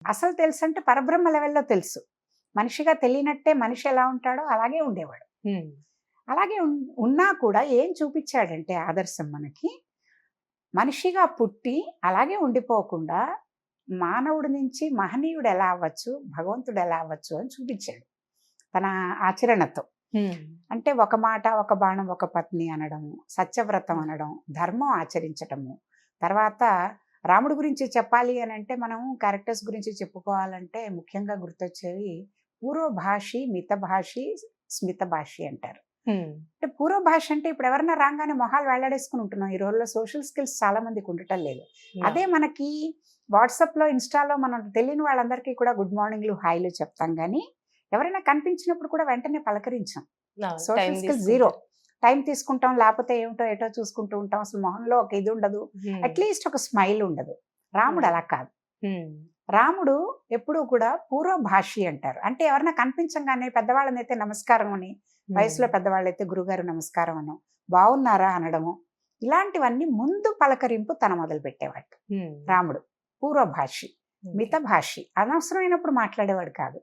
అసలు తెలుసు అంటే పరబ్రహ్మ లెవెల్‌లో తెలుసు. మనిషిగా తెలియనట్టే మనిషి ఎలా ఉంటాడో అలాగే ఉండేవాడు. హ్మ్. అలాగే ఉన్నా కూడా ఏం చూపిచ్చాడంటే ఆదర్శం మనకి, మనిషిగా పుట్టి అలాగే ఉండిపోకుండా మానవుడి నుంచి మహనీయుడు ఎలా అవ్వచ్చు, భగవంతుడు ఎలా అవ్వచ్చు అని చూపిచ్చాడు. తన ఆచరణతో. హ్మ్. అంటే ఒక మాట, ఒక బాణం, ఒక పత్ని అనడము, సత్యవ్రతం అనడం, ధర్మం ఆచరించటము. తర్వాత రాముడి గురించి చెప్పాలి అనంటే మనం క్యారెక్టర్స్ గురించి చెప్పుకోవాలంటే ముఖ్యంగా గుర్తొచ్చేవి పూర్వభాషి, మితభాషి, స్మితభాషి అంటారు. హ్మ్. అంటే పూర్వభాష అంటే ఇప్పుడు ఎవరన్నా రాంగానే మొహాలు వేలాడేసుకొని ఉంటున్నాం. ఈ రోజుల్లో సోషల్ స్కిల్స్ చాలా మందికి ఉండటం లేదు. అదే అవును. మనకి వాట్సాప్‌లో, ఇన్‌స్టాలో మనం తెలియని వాళ్ళందరికీ కూడా గుడ్ మార్నింగ్‌లు, హాయ్‌లు చెప్తాం గానీ, ఎవరైనా కనిపించినప్పుడు కూడా వెంటనే పలకరించం. అవును. Time social skills zero. తీసుకుంటారు. టైం తీసుకుంటాం. లేపోతే ఏమిటో ఏటో చూసుకుంటూ ఉంటాం. అసలు మొహంలో ఒక ఇది ఉండదు. హ్మ్. అట్‌లీస్ట్ ఒక స్మైల్ ఉండదు. రాముడు అవును. అలా కాదు. హ్మ్. రాముడు ఎప్పుడూ కూడా పూర్వభాషి అంటారు. అంటే ఎవరైనా కనిపించంగానే పెద్దవాళ్ళనైతే నమస్కారం అని, హ్మ్. వయసులో పెద్దవాళ్ళైతే గురుగారు నమస్కారం అనో, బావున్నారా అనడము, ఇలాంటివన్నీ ముందు పలకరింపు తన మొదలుపెట్టేవాడు హ్మ్. రాముడు. పూర్వభాషి. ఓకే. మితభాషి. అనవసరమైనప్పుడు మాట్లాడేవాడు కాదు.